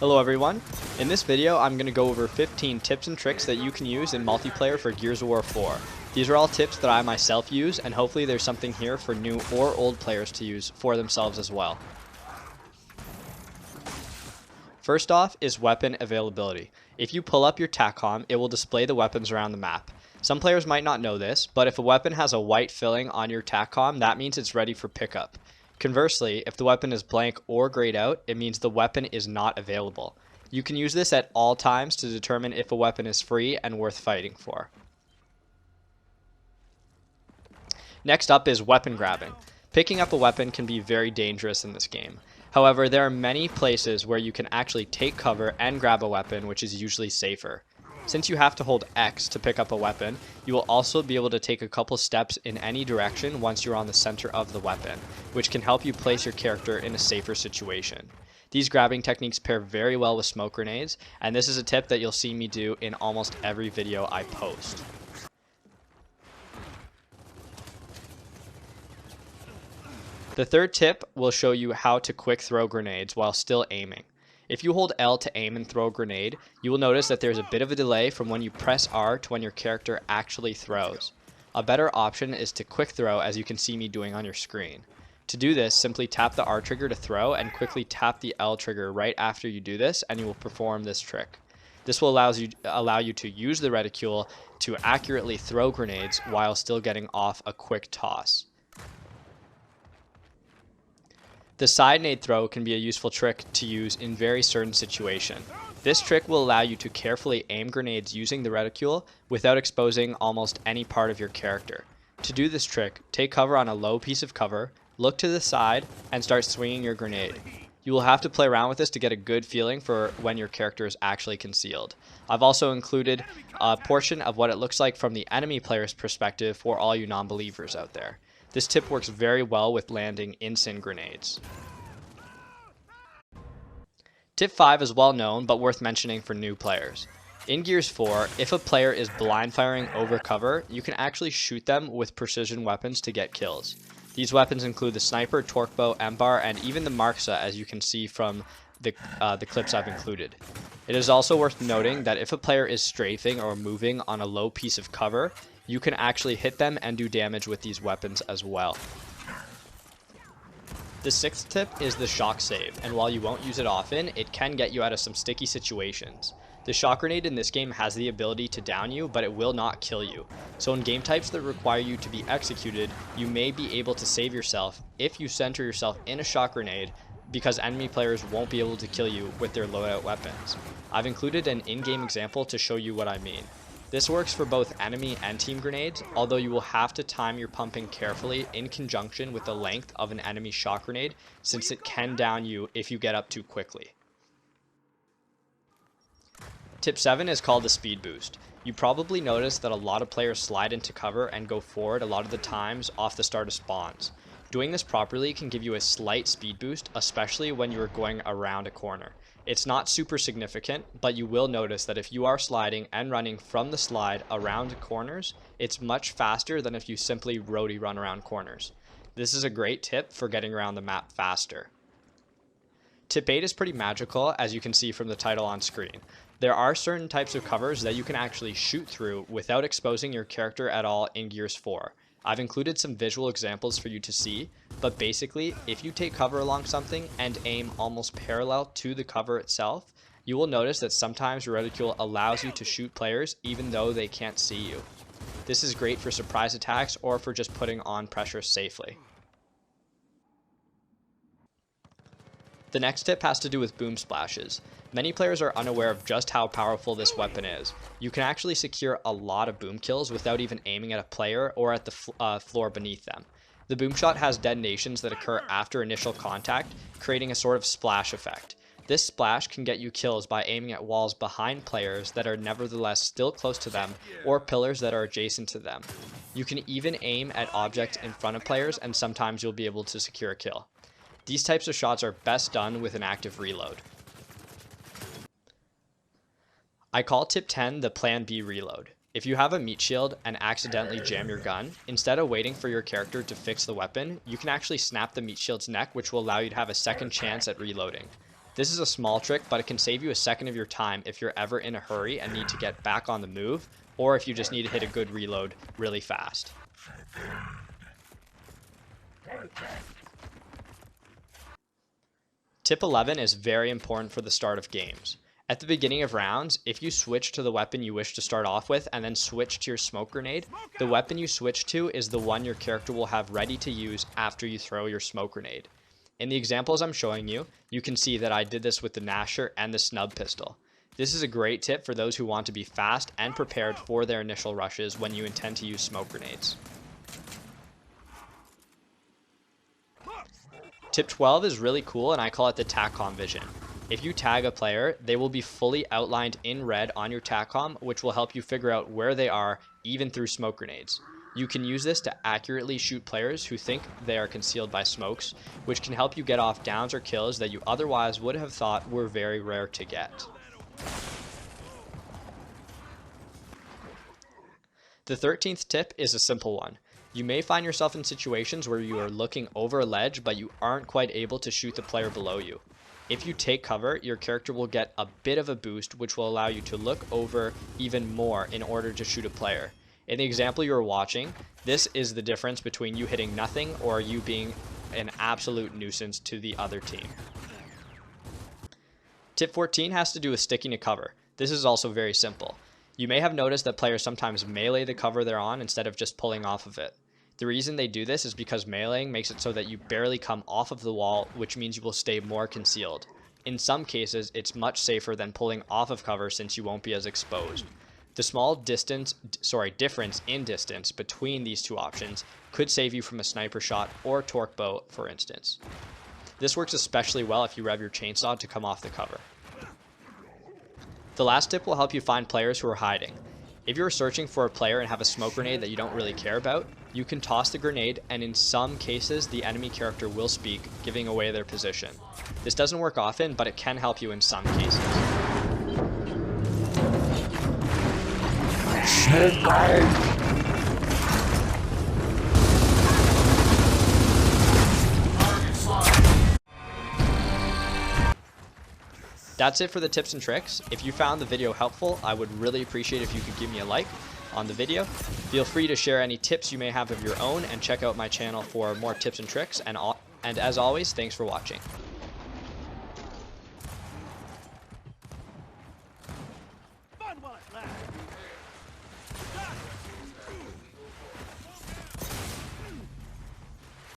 Hello everyone. In this video I'm going to go over 15 tips and tricks that you can use in multiplayer for Gears of War 4. These are all tips that I myself use, and hopefully there's something here for new or old players to use for themselves as well. First off is weapon availability. If you pull up your Tac-Com, it will display the weapons around the map. Some players might not know this, but if a weapon has a white filling on your Tac-Com, that means it's ready for pickup. Conversely, if the weapon is blank or grayed out, it means the weapon is not available. You can use this at all times to determine if a weapon is free and worth fighting for. Next up is weapon grabbing. Picking up a weapon can be very dangerous in this game. However, there are many places where you can actually take cover and grab a weapon, which is usually safer. Since you have to hold X to pick up a weapon, you will also be able to take a couple steps in any direction once you're on the center of the weapon, which can help you place your character in a safer situation. These grabbing techniques pair very well with smoke grenades, and this is a tip that you'll see me do in almost every video I post. The third tip will show you how to quick throw grenades while still aiming. If you hold L to aim and throw a grenade, you will notice that there's a bit of a delay from when you press R to when your character actually throws. A better option is to quick throw, as you can see me doing on your screen. To do this, simply tap the R trigger to throw and quickly tap the L trigger right after you do this, and you will perform this trick. This will allow you to use the reticule to accurately throw grenades while still getting off a quick toss. The Side-Nade Throw can be a useful trick to use in very certain situations. This trick will allow you to carefully aim grenades using the reticule without exposing almost any part of your character. To do this trick, take cover on a low piece of cover, look to the side, and start swinging your grenade. You will have to play around with this to get a good feeling for when your character is actually concealed. I've also included a portion of what it looks like from the enemy player's perspective for all you non-believers out there. This tip works very well with landing instant grenades. Tip 5 is well known but worth mentioning for new players. In Gears 4, if a player is blind firing over cover, you can actually shoot them with precision weapons to get kills. These weapons include the sniper, torque bow, M-bar, and even the Marksa, as you can see from the clips I've included. It is also worth noting that if a player is strafing or moving on a low piece of cover, you can actually hit them and do damage with these weapons as well. The sixth tip is the shock save, and while you won't use it often, it can get you out of some sticky situations. The shock grenade in this game has the ability to down you, but it will not kill you. So in game types that require you to be executed, you may be able to save yourself if you center yourself in a shock grenade, because enemy players won't be able to kill you with their loadout weapons. I've included an in-game example to show you what I mean. This works for both enemy and team grenades, although you will have to time your pumping carefully in conjunction with the length of an enemy shock grenade, since it can down you if you get up too quickly. Tip 7 is called the speed boost. You probably noticed that a lot of players slide into cover and go forward a lot of the times off the start of spawns. Doing this properly can give you a slight speed boost, especially when you are going around a corner. It's not super significant, but you will notice that if you are sliding and running from the slide around corners, it's much faster than if you simply roadie run around corners. This is a great tip for getting around the map faster. Tip 8 is pretty magical, as you can see from the title on screen. There are certain types of covers that you can actually shoot through without exposing your character at all in Gears 4. I've included some visual examples for you to see, but basically, if you take cover along something and aim almost parallel to the cover itself, you will notice that sometimes your reticule allows you to shoot players even though they can't see you. This is great for surprise attacks or for just putting on pressure safely. The next tip has to do with boom splashes. Many players are unaware of just how powerful this weapon is. You can actually secure a lot of boom kills without even aiming at a player or at the floor beneath them. The boom shot has detonations that occur after initial contact, creating a sort of splash effect. This splash can get you kills by aiming at walls behind players that are nevertheless still close to them, or pillars that are adjacent to them. You can even aim at objects in front of players, and sometimes you'll be able to secure a kill. These types of shots are best done with an active reload. I call tip 10 the Plan B reload. If you have a meat shield and accidentally jam your gun, instead of waiting for your character to fix the weapon, you can actually snap the meat shield's neck, which will allow you to have a second chance at reloading. This is a small trick, but it can save you a second of your time if you're ever in a hurry and need to get back on the move, or if you just need to hit a good reload really fast. Tip 11 is very important for the start of games. At the beginning of rounds, if you switch to the weapon you wish to start off with and then switch to your smoke grenade, the weapon you switch to is the one your character will have ready to use after you throw your smoke grenade. In the examples I'm showing you, you can see that I did this with the Gnasher and the snub pistol. This is a great tip for those who want to be fast and prepared for their initial rushes when you intend to use smoke grenades. Tip 12 is really cool, and I call it the Tac-Com Vision. If you tag a player, they will be fully outlined in red on your Tac-Com, which will help you figure out where they are, even through smoke grenades. You can use this to accurately shoot players who think they are concealed by smokes, which can help you get off downs or kills that you otherwise would have thought were very rare to get. The 13th tip is a simple one. You may find yourself in situations where you are looking over a ledge, but you aren't quite able to shoot the player below you. If you take cover, your character will get a bit of a boost, which will allow you to look over even more in order to shoot a player. In the example you are watching, this is the difference between you hitting nothing or you being an absolute nuisance to the other team. Tip 14 has to do with sticking to cover. This is also very simple. You may have noticed that players sometimes melee the cover they're on instead of just pulling off of it. The reason they do this is because meleeing makes it so that you barely come off of the wall, which means you will stay more concealed. In some cases, it's much safer than pulling off of cover since you won't be as exposed. The small difference in distance between these two options could save you from a sniper shot or torque bow, for instance. This works especially well if you rev your chainsaw to come off the cover. The last tip will help you find players who are hiding. If you're searching for a player and have a smoke grenade that you don't really care about, you can toss the grenade, and in some cases the enemy character will speak, giving away their position. This doesn't work often, but it can help you in some cases. That's it for the tips and tricks. If you found the video helpful, I would really appreciate if you could give me a like on the video. Feel free to share any tips you may have of your own, and check out my channel for more tips and tricks. And as always, thanks for watching.